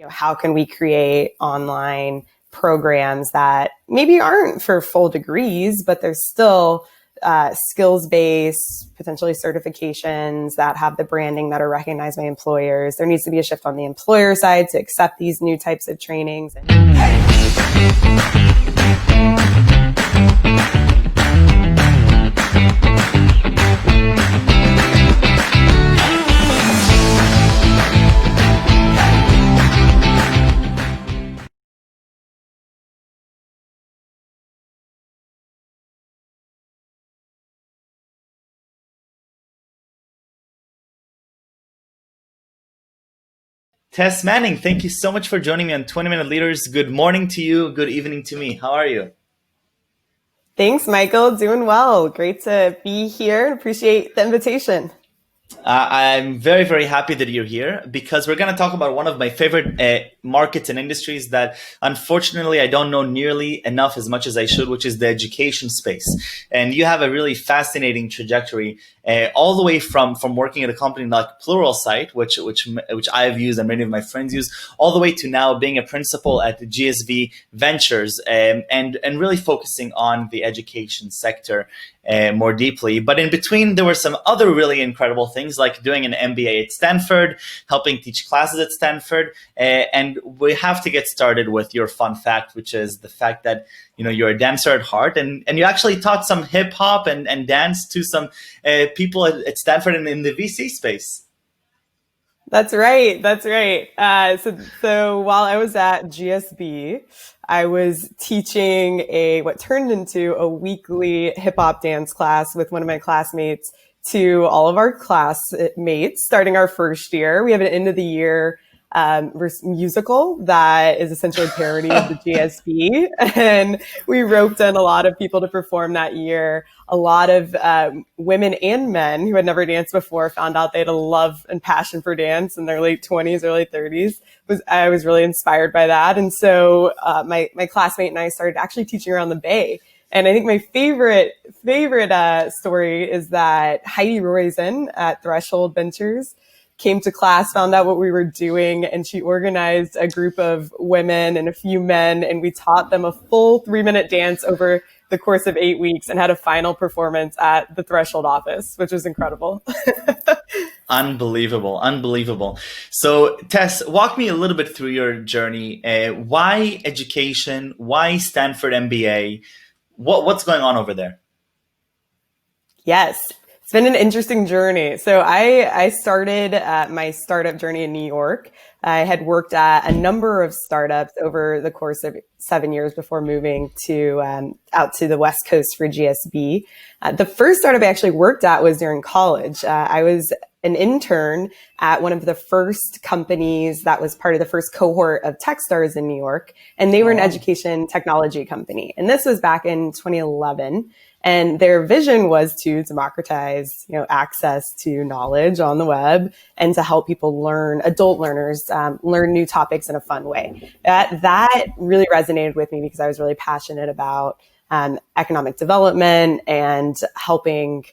how can we create online programs that maybe aren't for full degrees, but they're still skills-based, potentially certifications that have the branding that are recognized by employers. There needs to be a shift on the employer side to accept these new types of trainings. Tess Manning, thank you so much for joining me on 20 Minute Leaders. Good morning to you. Good evening to me. How are you? Thanks, Michael. Doing well. Great to be here. Appreciate the invitation. I'm very, very happy that you're here because we're going to talk about one of my favorite markets and industries that unfortunately I don't know nearly enough as much as I should, which is the education space. And you have a really fascinating trajectory all the way from working at a company like Pluralsight, which I've used and many of my friends use, all the way to now being a principal at the GSV Ventures and really focusing on the education sector more deeply. But in between, there were some other really incredible things like doing an MBA at Stanford, helping teach classes at Stanford. And we have to get started with your fun fact, which is the fact that you're a dancer at heart, and you actually taught some hip hop and dance to some people at Stanford in the VC space. That's right. That's right. So while I was at GSB, I was teaching what turned into a weekly hip hop dance class with one of my classmates to all of our classmates starting our first year. We have an end of the year musical that is essentially a parody of the GSB. And we roped in a lot of people to perform that year. A lot of women and men who had never danced before found out they had a love and passion for dance in their late 20s, early 30s. I was really inspired by that. And so my classmate and I started actually teaching around the Bay. And I think my favorite story is that Heidi Roizen at Threshold Ventures came to class, found out what we were doing, and she organized a group of women and a few men, and we taught them a full 3-minute dance over the course of 8 weeks and had a final performance at the Threshold office, which was incredible. Unbelievable. So Tess, walk me a little bit through your journey. Why education? Why Stanford MBA? What's going on over there? Yes. It's been an interesting journey. So I started my startup journey in New York. I had worked at a number of startups over the course of 7 years before moving to out to the West Coast for GSB. The first startup I actually worked at was during college. I was an intern at one of the first companies that was part of the first cohort of Techstars in New York. And they were an education technology company. And this was back in 2011. And their vision was to democratize, access to knowledge on the web and to help people adult learners, learn new topics in a fun way. That really resonated with me because I was really passionate about economic development and helping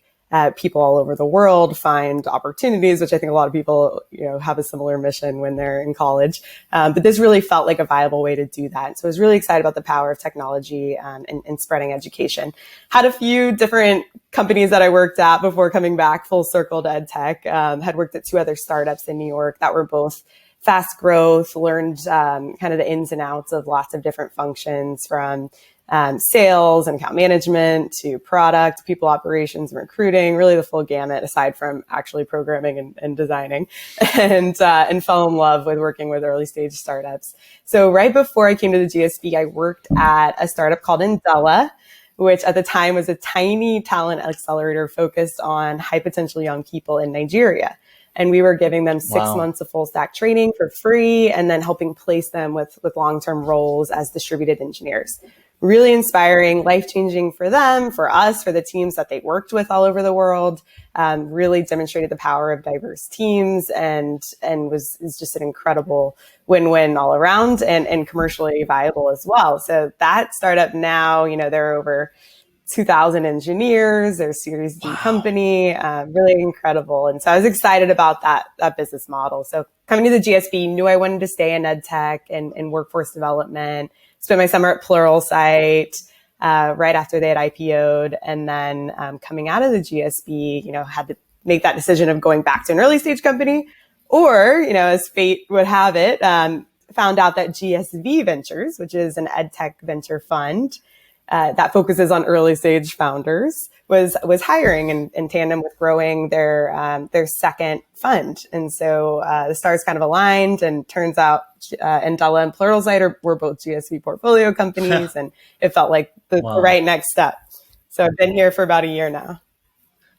people all over the world find opportunities, which I think a lot of people, have a similar mission when they're in college. But this really felt like a viable way to do that. So I was really excited about the power of technology and spreading education. Had a few different companies that I worked at before coming back full circle to ed tech. Had worked at 2 other startups in New York that were both fast growth, learned kind of the ins and outs of lots of different functions from sales and account management to product, people operations and recruiting, really the full gamut aside from actually programming and designing, and fell in love with working with early stage startups. So right before I came to the GSB, I worked at a startup called Andela, which at the time was a tiny talent accelerator focused on high potential young people in Nigeria. And we were giving them 6 months of full stack training for free and then helping place them with long-term roles as distributed engineers. Really inspiring, life-changing for them, for us, for the teams that they worked with all over the world. Really demonstrated the power of diverse teams and is just an incredible win-win all around and commercially viable as well. So that startup now, there are over 2,000 engineers, their Series D company, really incredible. And so I was excited about that business model. So coming to the GSB, knew I wanted to stay in ed tech and workforce development. Spent my summer at Pluralsight right after they had IPO'd. And then coming out of the GSB, had to make that decision of going back to an early stage company, or, as fate would have it, found out that GSV Ventures, which is an ed tech venture fund that focuses on early stage founders, was hiring in tandem with growing their second fund. And so the stars kind of aligned, and turns out Andela and Pluralsight were both GSV portfolio companies, and it felt like the right next step. So I've been here for about a year now.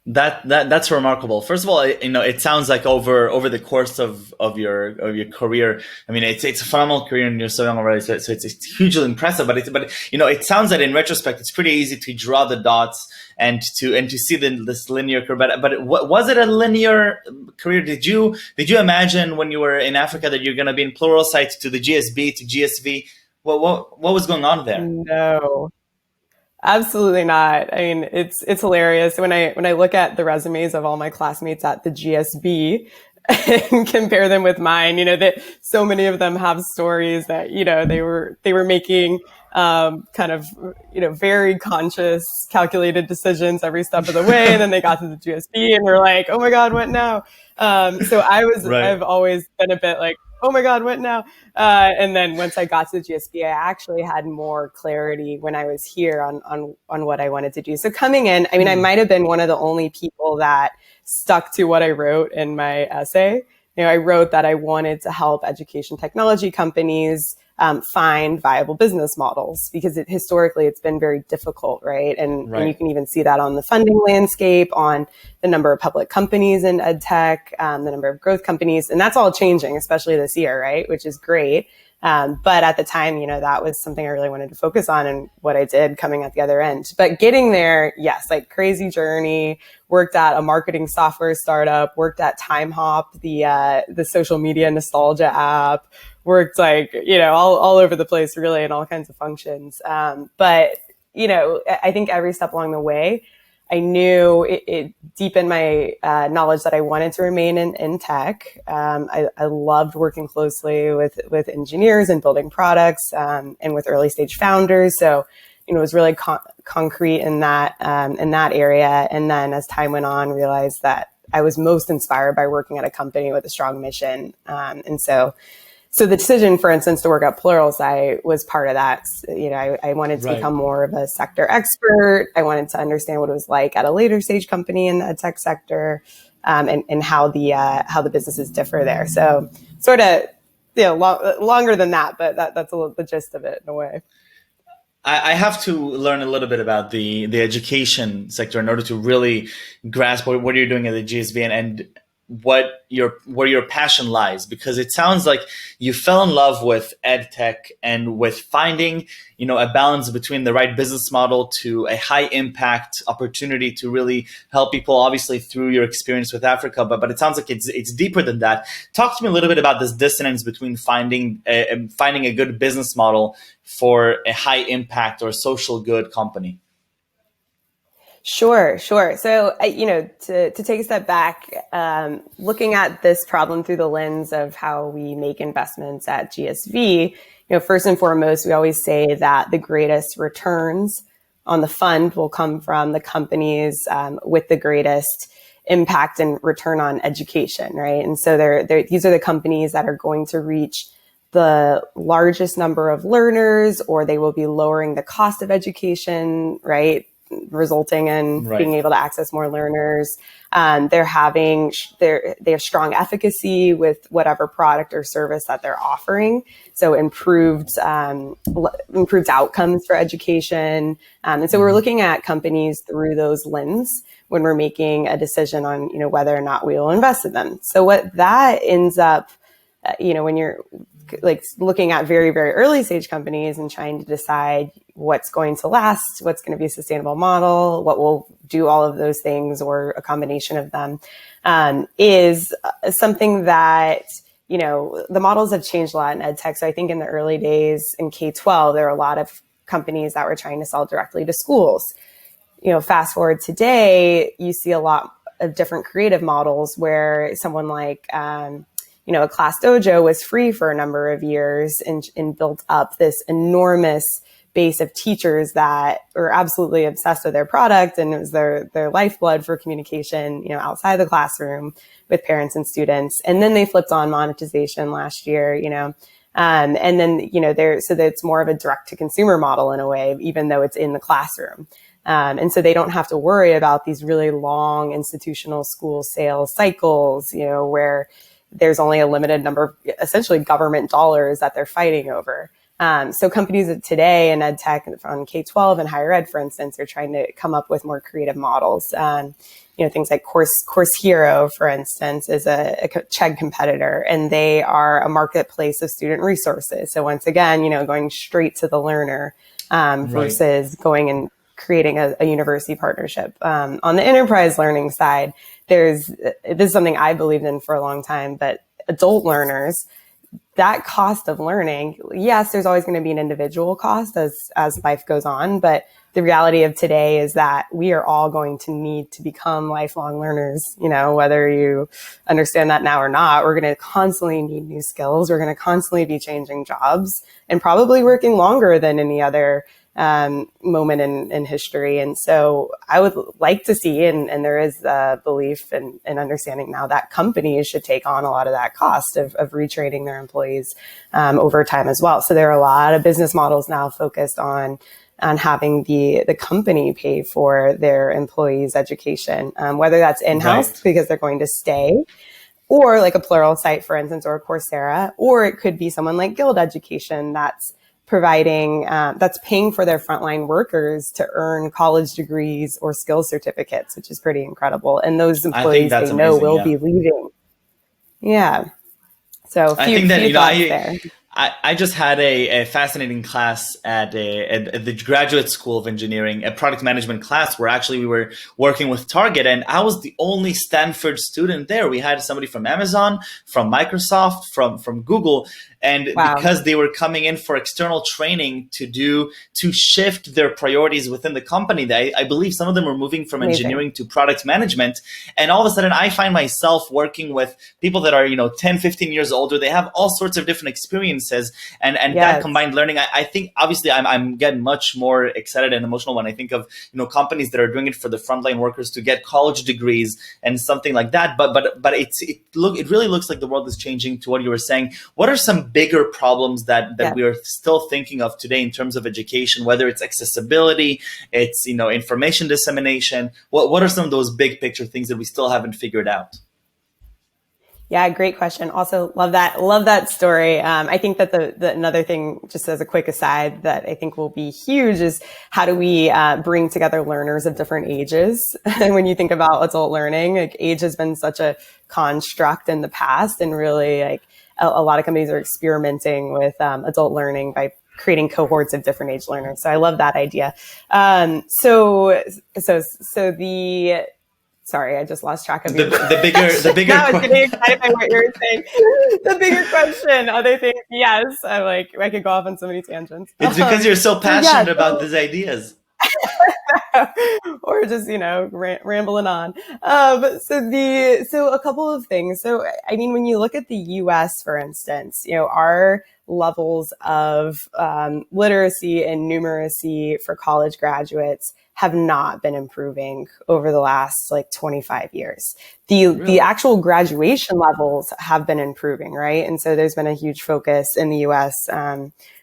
That's remarkable. First of all, it sounds like over the course of your career, I mean, it's a phenomenal career, and you're so young already, so it's hugely impressive. But it sounds that in retrospect, it's pretty easy to draw the dots and to see this linear career. But was it a linear career? Did you imagine when you were in Africa that you're going to be in Pluralsight to the GSB to GSV? What was going on there? No. Absolutely not. I mean, it's hilarious when I look at the resumes of all my classmates at the GSB and compare them with mine. That so many of them have stories that they were making kind of very conscious, calculated decisions every step of the way, and then they got to the GSB and were like, "Oh my God, what now?" So I've always been a bit like, "Oh my God, what now?" And then once I got to the GSB, I actually had more clarity when I was here on what I wanted to do. So coming in, I mean, I might have been one of the only people that stuck to what I wrote in my essay. I wrote that I wanted to help education technology companies find viable business models, because historically it's been very difficult, right? And you can even see that on the funding landscape, on the number of public companies in ed tech, the number of growth companies, and that's all changing, especially this year, right? Which is great. But at the time, that was something I really wanted to focus on, and what I did coming at the other end. But getting there, yes, like crazy journey. Worked at a marketing software startup, worked at Timehop, the social media nostalgia app, worked all over the place, really, in all kinds of functions. But I think every step along the way, I knew it deepened my knowledge that I wanted to remain in tech. I loved working closely with engineers and building products, and with early stage founders. So, it was really concrete in that area. And then as time went on, realized that I was most inspired by working at a company with a strong mission. And so the decision, for instance, to work at Pluralsight was part of that. I wanted to become more of a sector expert. I wanted to understand what it was like at a later stage company in the tech sector, and how the businesses differ there. So sort of, longer than that, but that's the gist of it in a way. I have to learn a little bit about the education sector in order to really grasp what you're doing at the GSV and where your passion lies, because it sounds like you fell in love with ed tech and with finding a balance between the right business model to a high impact opportunity to really help people, obviously through your experience with Africa, but it sounds like it's deeper than that. Talk to me a little bit about this dissonance between finding a good business model for a high impact or social good company. Sure. So, to take a step back, looking at this problem through the lens of how we make investments at GSV, first and foremost, we always say that the greatest returns on the fund will come from the companies with the greatest impact and return on education, right? And so these are the companies that are going to reach the largest number of learners, or they will be lowering the cost of education, right? Resulting in being able to access more learners. They have strong efficacy with whatever product or service that they're offering. So improved outcomes for education. And so we're looking at companies through those lens when we're making a decision on, whether or not we will invest in them. So what that ends up, when you're like looking at very, very early stage companies and trying to decide what's going to last, what's going to be a sustainable model, what will do all of those things, or a combination of them, is something that, the models have changed a lot in ed tech. So I think in the early days in K-12, there were a lot of companies that were trying to sell directly to schools. fast forward today, you see a lot of different creative models where someone like, a Class Dojo was free for a number of years and built up this enormous base of teachers that were absolutely obsessed with their product, and it was their lifeblood for communication, outside the classroom with parents and students. And then they flipped on monetization last year, and then, so that it's more of a direct to consumer model in a way, even though it's in the classroom. And so they don't have to worry about these really long institutional school sales cycles, where there's only a limited number of essentially government dollars that they're fighting over. So companies today in ed tech on K-12 and higher ed, for instance, are trying to come up with more creative models. Things like Course Hero, for instance, is a Chegg competitor, and they are a marketplace of student resources. So once again, going straight to the learner versus going and creating a university partnership. On the enterprise learning side, this is something I believed in for a long time, but adult learners, that cost of learning, yes, there's always going to be an individual cost as life goes on, but the reality of today is that we are all going to need to become lifelong learners, whether you understand that now or not. We're going to constantly need new skills. We're going to constantly be changing jobs and probably working longer than any other moment in history. And so I would like to see, and there is a belief and understanding now that companies should take on a lot of that cost of retraining their employees over time as well. So there are a lot of business models now focused on having the company pay for their employees' education, whether that's in-house because they're going to stay, or like a Pluralsight, for instance, or a Coursera, or it could be someone like Guild Education that's providing, that's paying for their frontline workers to earn college degrees or skills certificates, which is pretty incredible. And those employees they know will be leaving. Yeah. So I think that, I just had a fascinating class at the Graduate School of Engineering, a product management class where actually we were working with Target, and I was the only Stanford student there. We had somebody from Amazon, from Microsoft, from Google, and because they were coming in for external training to shift their priorities within the company, I believe some of them were moving from engineering to product management, and all of a sudden I find myself working with people that are 10, 15 years older. They have all sorts of different experiences, and that combined learning, I think obviously I'm getting much more excited and emotional when I think of companies that are doing it for the frontline workers to get college degrees and something like that. But it really looks like the world is changing. To what you were saying, what are some bigger problems that we are still thinking of today in terms of education, whether it's accessibility, it's information dissemination? What are some of those big picture things that we still haven't figured out? Yeah, great question. Also, love that story. I think that the another thing, just as a quick aside, that I think will be huge is how do we bring together learners of different ages? And when you think about adult learning, like age has been such a construct in the past, and really like a lot of companies are experimenting with adult learning by creating cohorts of different age learners. So I love that idea. Sorry, I just lost track of the bigger. Now I was getting excited by what you were saying. The bigger question, other things. Yes, I could go off on so many tangents. It's because you're so passionate about these ideas. Or just rambling on. So a couple of things. So I mean, when you look at the U.S., for instance, our levels of literacy and numeracy for college graduates have not been improving over the last 25 years. The actual graduation levels have been improving, right? And so there's been a huge focus in the U.S.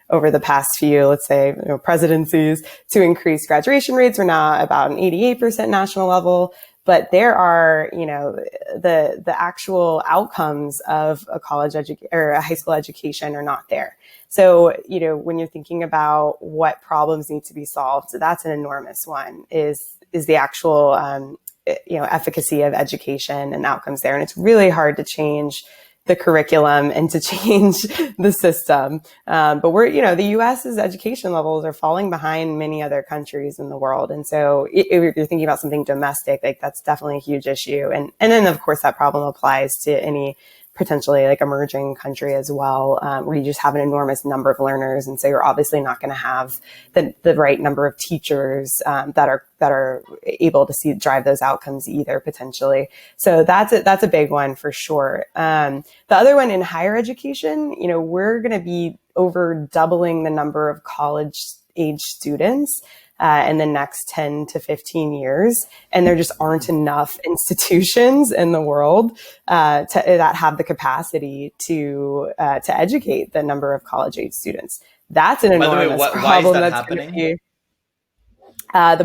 Over the past few, let's say, presidencies to increase graduation rates. We're now about an 88% national level, but there are, the actual outcomes of a college or a high school education are not there. So, when you're thinking about what problems need to be solved, that's an enormous one, is the actual, efficacy of education and outcomes there. And it's really hard to change the curriculum and to change the system. But the US's education levels are falling behind many other countries in the world. And so if you're thinking about something domestic, that's definitely a huge issue. And then of course that problem applies to any potentially like emerging country as well, where you just have an enormous number of learners. And so you're obviously not going to have the right number of teachers that are able to drive those outcomes either, potentially. So that's a big one for sure. The other one in higher education, we're going to be over doubling the number of college age students in the next 10 to 15 years. And there just aren't enough institutions in the world that have the capacity to educate the number of college age students. That's an enormous problem. Why is that that's happening?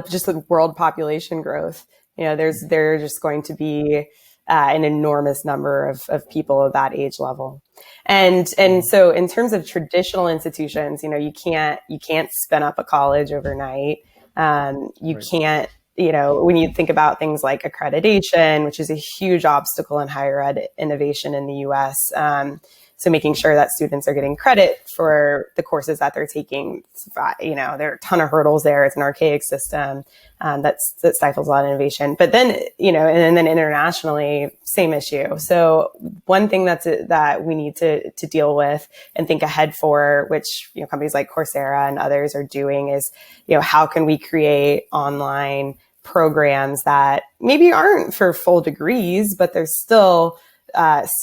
Just the world population growth. There's just going to be an enormous number of people at that age level. And so in terms of traditional institutions, you can't spin up a college overnight. You can't, when you think about things like accreditation, which is a huge obstacle in higher ed innovation in the US. So making sure that students are getting credit for the courses that they're taking, there are a ton of hurdles there. It's an archaic system that stifles a lot of innovation. But then, and then internationally, same issue. So one thing that we need to deal with and think ahead for, which companies like Coursera and others are doing, is how can we create online programs that maybe aren't for full degrees, but they're still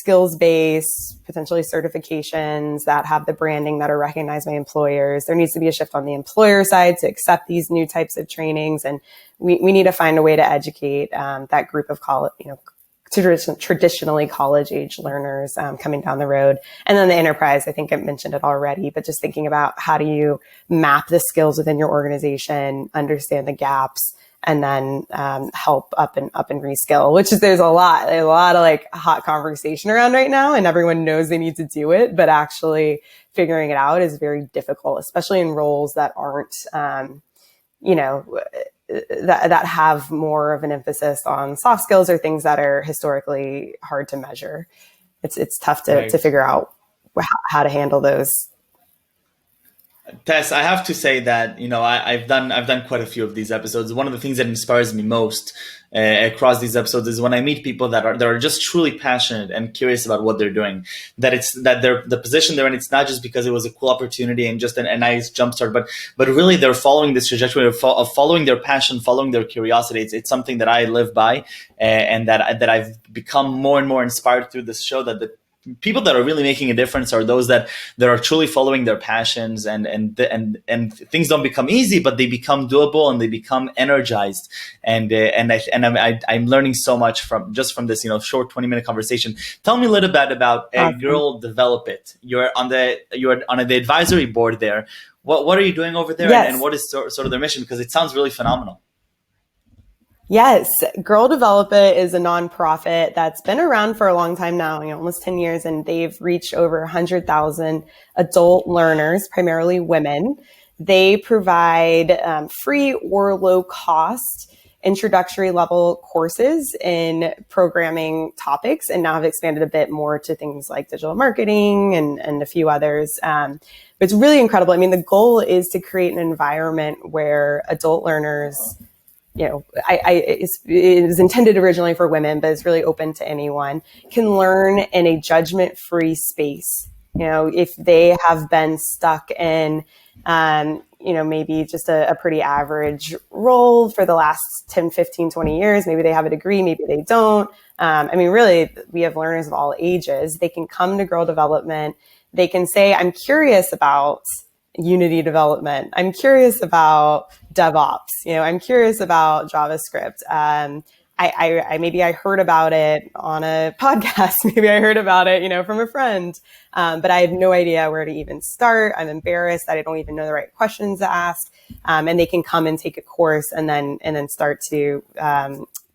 skills-based, potentially certifications that have the branding that are recognized by employers. There needs to be a shift on the employer side to accept these new types of trainings. And we need to find a way to educate that group of traditionally college age learners coming down the road. And then the enterprise, I think I mentioned it already, but just thinking about how do you map the skills within your organization, understand the gaps, and then help up and reskill, which is there's a lot of like hot conversation around right now, and everyone knows they need to do it, but actually figuring it out is very difficult, especially in roles that aren't that have more of an emphasis on soft skills or things that are historically hard to measure. It's tough to figure out how to handle those. Tess, I have to say that I've done quite a few of these episodes. One of the things that inspires me most across these episodes is when I meet people that are just truly passionate and curious about what they're doing. That they're the position they're in. It's not just because it was a cool opportunity and just a nice jumpstart, but really they're following this trajectory of following their passion, following their curiosity. It's something that I live by, and that I've become more and more inspired through this show. That the people that are really making a difference are those that are truly following their passions, and things don't become easy, but they become doable and they become energized. And I'm learning so much from this short 20-minute conversation. Tell me a little bit about Girl Develop It. You're on the advisory board there. What are you doing over there? Yes. And what is sort of their mission? Because it sounds really phenomenal. Yes, Girl Develop It is a nonprofit that's been around for a long time now, almost 10 years, and they've reached over 100,000 adult learners, primarily women. They provide free or low cost introductory level courses in programming topics, and now have expanded a bit more to things like digital marketing and a few others. But it's really incredible. I mean, the goal is to create an environment where adult learners, it was intended originally for women, but it's really open to anyone, can learn in a judgment-free space. If they have been stuck in, maybe just a pretty average role for the last 10, 15, 20 years, maybe they have a degree, maybe they don't. Really, we have learners of all ages. They can come to Girl Development. They can say, I'm curious about Unity development. I'm curious about DevOps. I'm curious about JavaScript. Maybe I heard about it on a podcast. Maybe I heard about it, from a friend. But I have no idea where to even start. I'm embarrassed that I don't even know the right questions to ask. And they can come and take a course and then start to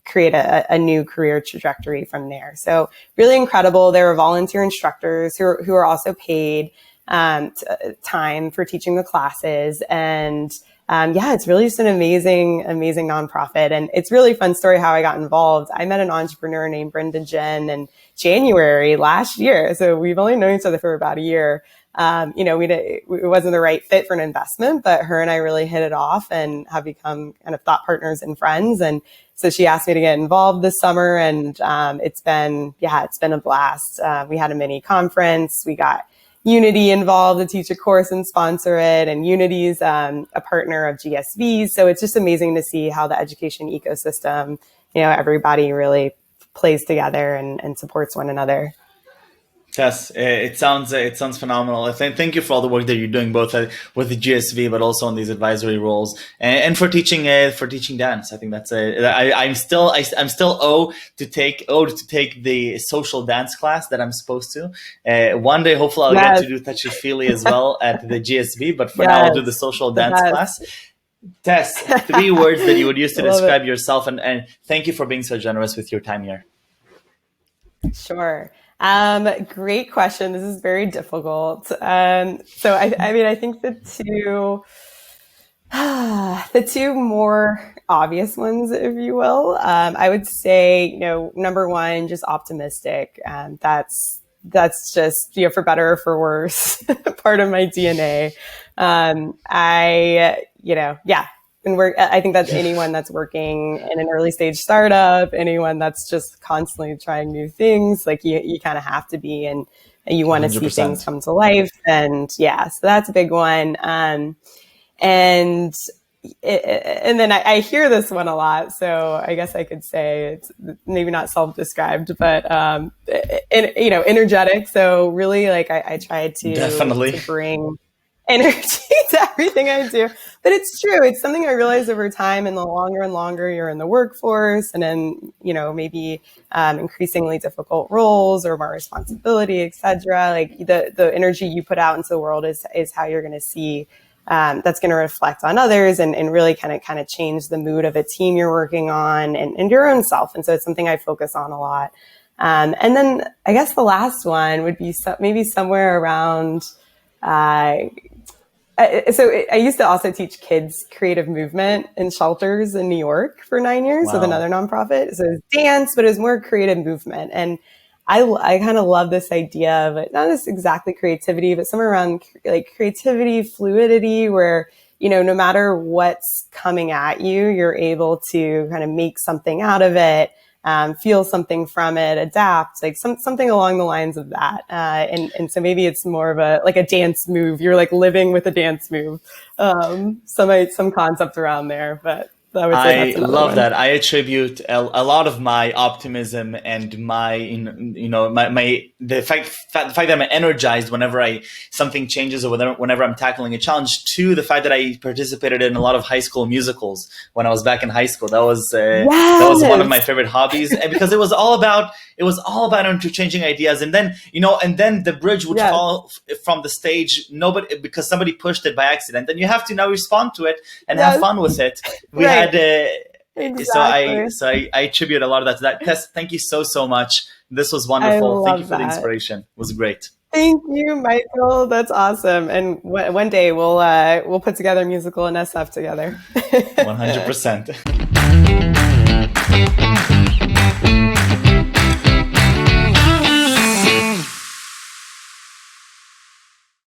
create a new career trajectory from there. So really incredible. There are volunteer instructors who are also paid time for teaching the classes. And it's really just an amazing nonprofit. And it's really a fun story how I got involved. I met an entrepreneur named Brenda Jen in January last year. So we've only known each other for about a year. it wasn't the right fit for an investment, but her and I really hit it off and have become kind of thought partners and friends. And so she asked me to get involved this summer, and it's been a blast. We had a mini conference. We got Unity involved to teach a course and sponsor it. And Unity's a partner of GSV. So it's just amazing to see how the education ecosystem, everybody really plays together and supports one another. Tess, it sounds phenomenal. Thank you for all the work that you're doing, both with the GSV, but also on these advisory roles, and for teaching dance. I think that's I'm still owed to take the social dance class that I'm supposed to. One day, hopefully, I'll get to do touchy feely as well at the GSV. But for now, I'll do the social dance class. Tess, 3 words that you would use to describe yourself, and thank you for being so generous with your time here. Two Great question. This is very difficult. So I think the two more obvious ones, if you will, I would say, number one, just optimistic. That's just, for better or for worse, part of my DNA. I think that's anyone that's working in an early stage startup, anyone that's just constantly trying new things, like you kind of have to be, and you want to see things come to life. And so that's a big one. And then I hear this one a lot, so I guess I could say it's maybe not self-described, but energetic. So really, like I try to bring energy to everything I do. But it's true. It's something I realized over time, and the longer and longer you're in the workforce and in, maybe increasingly difficult roles or more responsibility, et cetera, like the energy you put out into the world is how you're going to see that's going to reflect on others and really kind of change the mood of a team you're working on and your own self. And so it's something I focus on a lot. And then I guess the last one would be maybe somewhere around so I used to also teach kids creative movement in shelters in New York for 9 years with another nonprofit. So it was dance, but it was more creative movement. And I kind of love this idea of it, not just exactly creativity, but somewhere around like creativity, fluidity, where, no matter what's coming at you, you're able to kind of make something out of it. Feel something from it, adapt, like something along the lines of that. And so maybe it's more of a dance move. You're like living with a dance move. Some concept around there, but I love that. I attribute a lot of my optimism and the fact that I'm energized whenever something changes or whenever I'm tackling a challenge to the fact that I participated in a lot of high school musicals when I was back in high school. That was one of my favorite hobbies, and because it was all about interchanging ideas, and then the bridge would fall from the stage, because somebody pushed it by accident, and you have to now respond to it and have fun with it. We had exactly. So I attribute a lot of that to that. Tess, thank you so much. This was wonderful. Thank you for the inspiration. It was great. Thank you, Michael. That's awesome. And one day we'll put together a musical and SF together. 100%.